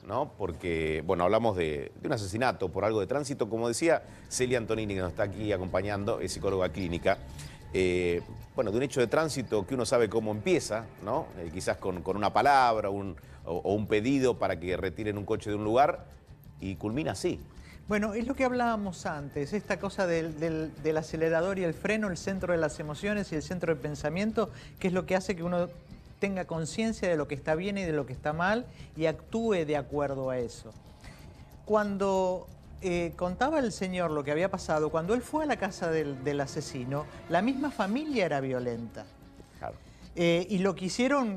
¿no? Porque, bueno, hablamos de un asesinato por algo de tránsito. Como decía Celia Antonini, que nos está aquí acompañando, es psicóloga clínica. Bueno, de un hecho de tránsito que uno sabe cómo empieza, ¿no? Quizás con una palabra o un pedido para que retiren un coche de un lugar y culmina así. Bueno, es lo que hablábamos antes, esta cosa del acelerador y el freno, el centro de las emociones y el centro del pensamiento, que es lo que hace que uno tenga conciencia de lo que está bien y de lo que está mal y actúe de acuerdo a eso. Cuando contaba el señor lo que había pasado, cuando él fue a la casa del asesino, la misma familia era violenta. Claro. Y lo quisieron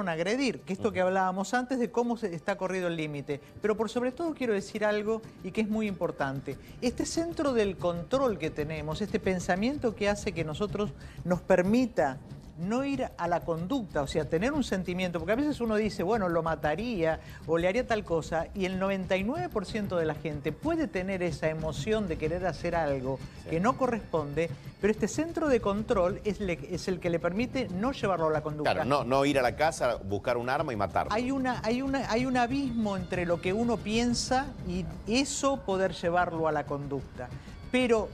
agredir, que esto que hablábamos antes de cómo está corrido el límite. Pero por sobre todo quiero decir algo y que es muy importante. Este centro del control que tenemos, este pensamiento que hace que nosotros nos permita no ir a la conducta, o sea, tener un sentimiento, porque a veces uno dice, bueno, lo mataría o le haría tal cosa, y el 99% de la gente puede tener esa emoción de querer hacer algo que no corresponde, pero este centro de control es el que le permite no llevarlo a la conducta. Claro, no ir a la casa, buscar un arma y matarlo. Hay un abismo entre lo que uno piensa y eso poder llevarlo a la conducta. Pero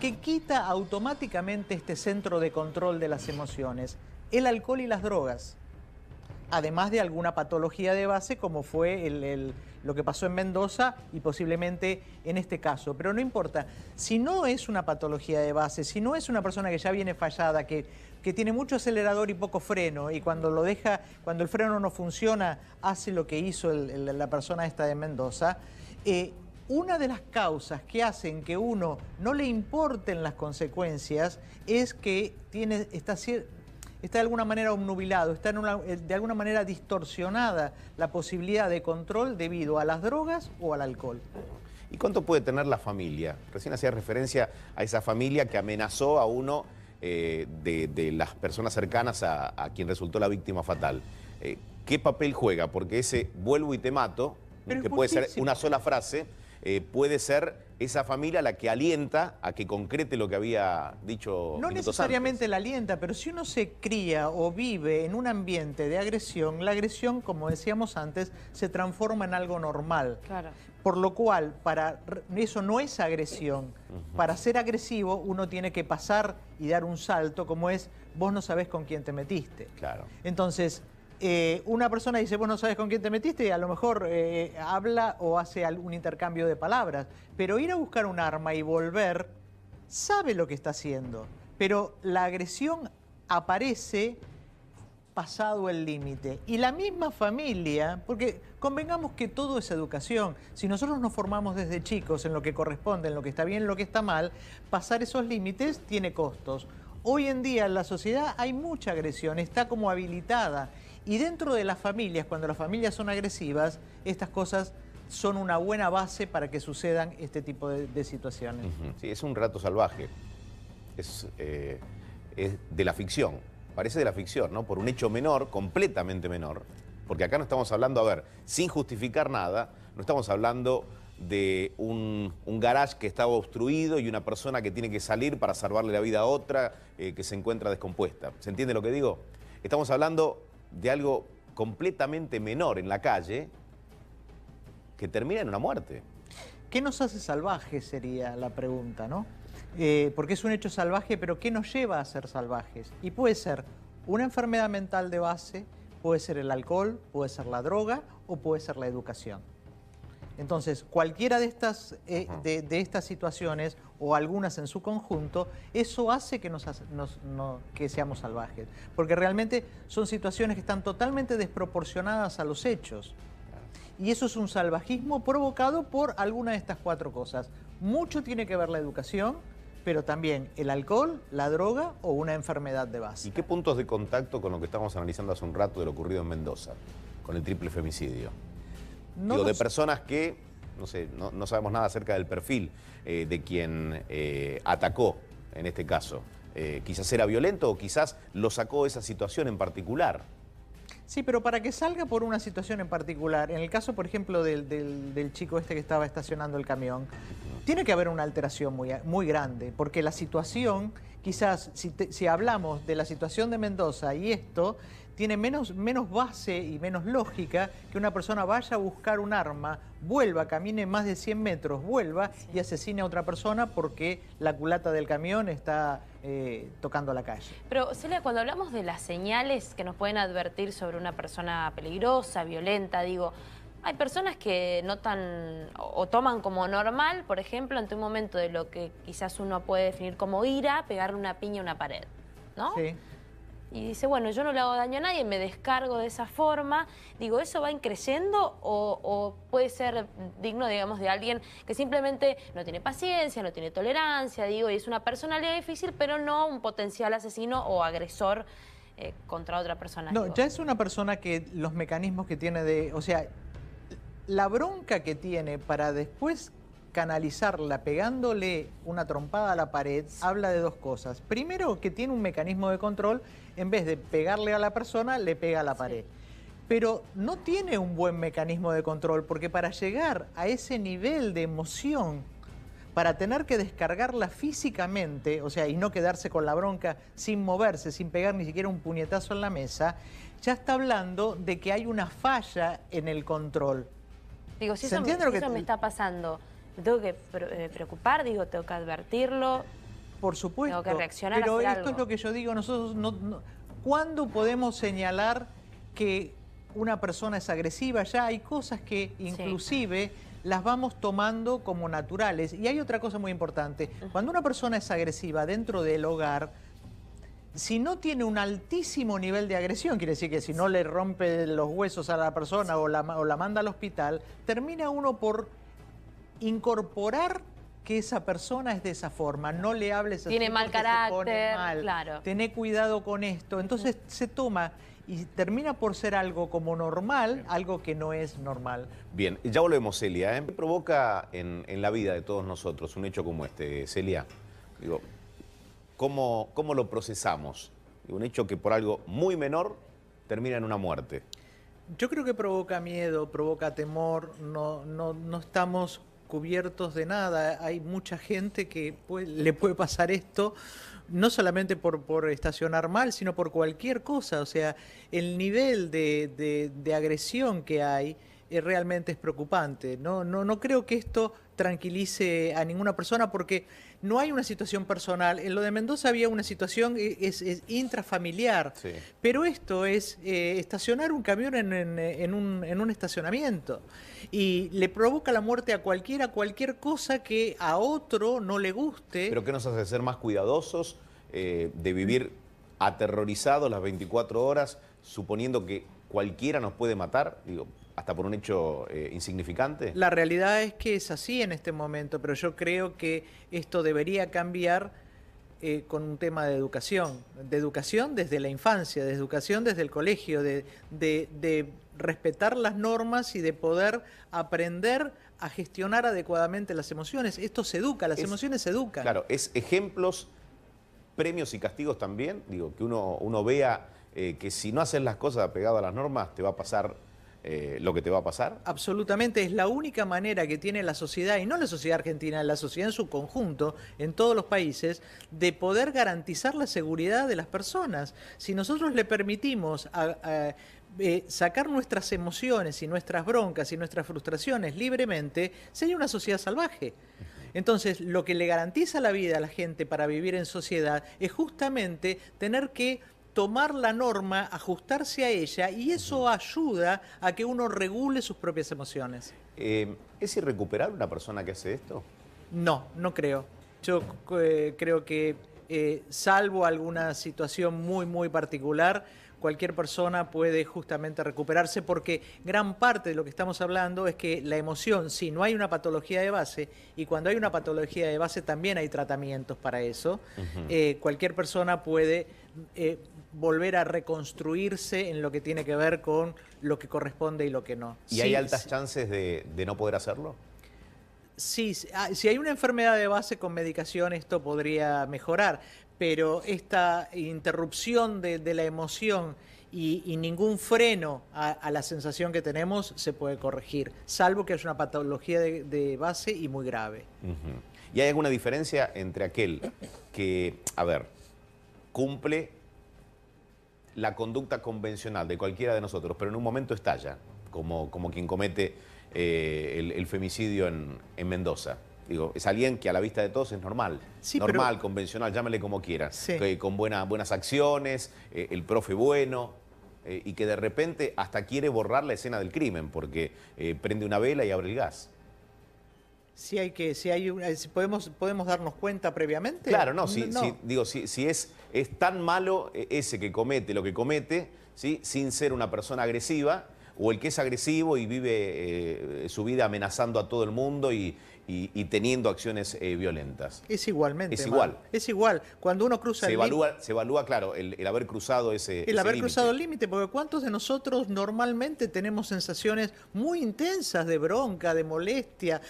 ¿qué quita automáticamente este centro de control de las emociones? El alcohol y las drogas. Además de alguna patología de base como fue lo que pasó en Mendoza y posiblemente en este caso. Pero no importa, si no es una patología de base, si no es una persona que ya viene fallada, que tiene mucho acelerador y poco freno y cuando el freno no funciona, hace lo que hizo la persona esta de Mendoza, una de las causas que hacen que uno no le importen las consecuencias es que está de alguna manera obnubilado, está de alguna manera distorsionada la posibilidad de control debido a las drogas o al alcohol. ¿Y cuánto puede tener la familia? Recién hacía referencia a esa familia que amenazó a uno de las personas cercanas a quien resultó la víctima fatal. ¿Qué papel juega? Porque ese vuelvo y te mato, que puede ser una sola frase, puede ser esa familia la que alienta a que concrete lo que había dicho No necesariamente la alienta, pero si uno se cría o vive en un ambiente de agresión, la agresión, como decíamos antes, se transforma en algo normal. Claro. Por lo cual, eso no es agresión. Para ser agresivo, uno tiene que pasar y dar un salto, como es, vos no sabés con quién te metiste. Claro. Entonces, una persona dice, vos no sabes con quién te metiste, y a lo mejor habla o hace un intercambio de palabras, pero ir a buscar un arma y volver, sabe lo que está haciendo, pero la agresión aparece pasado el límite. Y la misma familia, porque convengamos que todo es educación, si nosotros nos formamos desde chicos en lo que corresponde, en lo que está bien, en lo que está mal, pasar esos límites tiene costos. Hoy en día en la sociedad hay mucha agresión, está como habilitada. Y dentro de las familias, cuando las familias son agresivas, estas cosas son una buena base para que sucedan este tipo de situaciones. Sí, es un relato salvaje. Es de la ficción. Parece de la ficción, ¿no? Por un hecho menor, completamente menor. Porque acá no estamos hablando, a ver, sin justificar nada, no estamos hablando de un garage que estaba obstruido y una persona que tiene que salir para salvarle la vida a otra que se encuentra descompuesta. ¿Se entiende lo que digo? Estamos hablando de algo completamente menor en la calle que termina en una muerte. ¿Qué nos hace salvajes? Sería la pregunta, ¿no? Porque es un hecho salvaje, pero ¿qué nos lleva a ser salvajes? Y puede ser una enfermedad mental de base, puede ser el alcohol, puede ser la droga o puede ser la educación. Entonces, cualquiera de estas situaciones, o algunas en su conjunto, eso hace que que seamos salvajes. Porque realmente son situaciones que están totalmente desproporcionadas a los hechos. Y eso es un salvajismo provocado por alguna de estas cuatro cosas. Mucho tiene que ver la educación, pero también el alcohol, la droga o una enfermedad de base. ¿Y qué puntos de contacto con lo que estamos analizando hace un rato de lo ocurrido en Mendoza, con el triple femicidio? Digo, de personas que, no sé, no sabemos nada acerca del perfil de quien atacó en este caso. Quizás era violento o quizás lo sacó de esa situación en particular. Sí, pero para que salga por una situación en particular, en el caso, por ejemplo, del chico este que estaba estacionando el camión, tiene que haber una alteración muy grande, porque la situación quizás si hablamos de la situación de Mendoza y esto, tiene menos base y menos lógica que una persona vaya a buscar un arma, vuelva, camine más de 100 metros, vuelva y asesine a otra persona porque la culata del camión está tocando la calle. Pero, Celia, cuando hablamos de las señales que nos pueden advertir sobre una persona peligrosa, violenta, digo, hay personas que notan o toman como normal, por ejemplo, ante un momento de lo que quizás uno puede definir como ira, pegarle una piña a una pared, ¿no? Sí. Y dice, bueno, yo no le hago daño a nadie, me descargo de esa forma. Digo, ¿eso va increyendo o puede ser digno, digamos, de alguien que simplemente no tiene paciencia, no tiene tolerancia, digo, y es una personalidad difícil, pero no un potencial asesino o agresor contra otra persona? No, digo. ya es una persona que los mecanismos que tiene o sea, la bronca que tiene para después canalizarla pegándole una trompada a la pared, habla de dos cosas. Primero, que tiene un mecanismo de control, en vez de pegarle a la persona, le pega a la pared. Pero no tiene un buen mecanismo de control, porque para llegar a ese nivel de emoción, para tener que descargarla físicamente, o sea, y no quedarse con la bronca sin moverse, sin pegar ni siquiera un puñetazo en la mesa, ya está hablando de que hay una falla en el control. Digo, si ¿Se eso, entiende lo que eso me está pasando, ¿me tengo que preocupar? Digo, ¿tengo que advertirlo? Por supuesto, Tengo que reaccionar, pero hacer esto algo. es lo que yo digo, nosotros ¿cuándo podemos señalar que una persona es agresiva? Ya hay cosas que inclusive las vamos tomando como naturales. Y hay otra cosa muy importante, cuando una persona es agresiva dentro del hogar, si no tiene un altísimo nivel de agresión, quiere decir que si no le rompe los huesos a la persona o la manda al hospital, termina uno por incorporar que esa persona es de esa forma, no le hables así. Tiene mal porque se carácter, pone mal. claro. Tené cuidado con esto. Entonces se toma y termina por ser algo como normal, algo que no es normal. Bien, ya volvemos, Celia. ¿Qué provoca en la vida de todos nosotros un hecho como este, Celia? Digo, ¿cómo lo procesamos? Digo, un hecho que por algo muy menor termina en una muerte. Yo creo que provoca miedo, provoca temor, no estamos cubiertos de nada. Hay mucha gente que le puede pasar esto, no solamente por estacionar mal, sino por cualquier cosa. O sea, el nivel de agresión que hay realmente es preocupante. No creo que esto tranquilice a ninguna persona porque no hay una situación personal. En lo de Mendoza había una situación es intrafamiliar, Sí. pero esto es estacionar un camión en un estacionamiento y le provoca la muerte a cualquier cosa que a otro no le guste. ¿Pero qué nos hace ser más cuidadosos de vivir aterrorizados las 24 horas, suponiendo que cualquiera nos puede matar? Digo, hasta por un hecho insignificante. La realidad es que es así en este momento, pero yo creo que esto debería cambiar con un tema de educación desde la infancia, de educación desde el colegio, de respetar las normas y de poder aprender a gestionar adecuadamente las emociones. Esto se educa, las emociones se educan. Claro, es ejemplos, premios y castigos también. Digo, que uno vea que si no haces las cosas apegadas a las normas, te va a pasar lo que te va a pasar. Absolutamente, es la única manera que tiene la sociedad, y no la sociedad argentina, la sociedad en su conjunto, en todos los países, de poder garantizar la seguridad de las personas. Si nosotros le permitimos sacar nuestras emociones y nuestras broncas y nuestras frustraciones libremente, sería una sociedad salvaje. Entonces, lo que le garantiza la vida a la gente para vivir en sociedad es justamente tener que tomar la norma, ajustarse a ella, y eso ayuda a que uno regule sus propias emociones. ¿Es irrecuperable una persona que hace esto? No creo. Yo creo que, salvo alguna situación muy particular, cualquier persona puede justamente recuperarse, porque gran parte de lo que estamos hablando es que la emoción, sí, no hay una patología de base, y cuando hay una patología de base también hay tratamientos para eso. Cualquier persona puede volver a reconstruirse en lo que tiene que ver con lo que corresponde y lo que no. ¿Y hay altas chances de no poder hacerlo? Sí, si hay una enfermedad de base con medicación, esto podría mejorar, pero esta interrupción de la emoción y ningún freno a la sensación que tenemos se puede corregir, salvo que haya una patología de base y muy grave. ¿Y hay alguna diferencia entre aquel que, a ver, cumple la conducta convencional de cualquiera de nosotros, pero en un momento estalla, como quien comete el femicidio en Mendoza? Digo, es alguien que a la vista de todos es normal, Sí, normal, pero... convencional, llámele como quiera, Sí. con buenas acciones, el profe bueno, y que de repente hasta quiere borrar la escena del crimen porque prende una vela y abre el gas. Si podemos darnos cuenta previamente. Claro, no, No. digo, si es tan malo ese que comete lo que comete, ¿sí? Sin ser una persona agresiva, o el que es agresivo y vive su vida amenazando a todo el mundo y teniendo acciones violentas. Es igualmente. Es igual. Es igual. Cuando uno cruza Se evalúa, claro, el haber cruzado ese haber límite. cruzado el límite, porque ¿cuántos de nosotros normalmente tenemos sensaciones muy intensas de bronca, de molestia,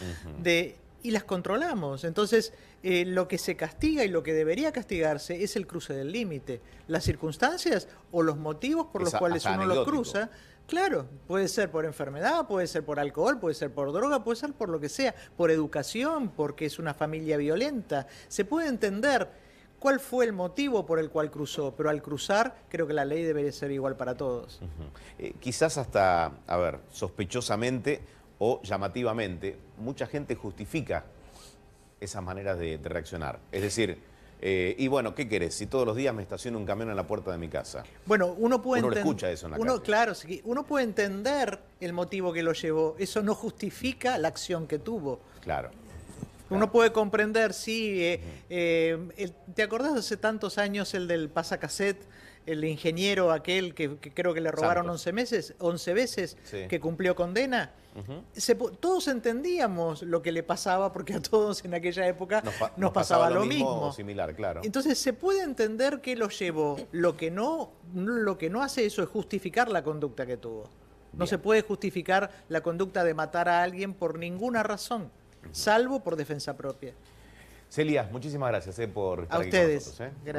y las controlamos? Entonces, lo que se castiga y lo que debería castigarse es el cruce del límite. Las circunstancias o los motivos por los cuales hasta uno los anecdótico. cruza. Claro, puede ser por enfermedad, puede ser por alcohol, puede ser por droga, puede ser por lo que sea, por educación, porque es una familia violenta. Se puede entender cuál fue el motivo por el cual cruzó, pero al cruzar creo que la ley debería ser igual para todos. Quizás hasta, a ver, sospechosamente o llamativamente, mucha gente justifica esas maneras de reaccionar. Es decir, y bueno, ¿qué querés? Si todos los días me estaciona un camión en la puerta de mi casa. Bueno, uno puede Uno lo escucha eso en la calle. Claro, sí, uno puede entender el motivo que lo llevó. Eso no justifica la acción que tuvo. Claro. Uno puede comprender, sí. ¿Te acordás hace tantos años el del pasacassette? El ingeniero aquel que creo que le robaron Santos. 11 veces, Sí. que cumplió condena. Todos entendíamos lo que le pasaba, porque a todos en aquella época nos pasaba lo mismo. O similar, claro. Entonces se puede entender que lo llevó. Lo que no hace eso es justificar la conducta que tuvo. No Bien. se puede justificar la conducta de matar a alguien por ninguna razón, salvo por defensa propia. Celia, muchísimas gracias por estar A aquí con ustedes. nosotros. Gracias.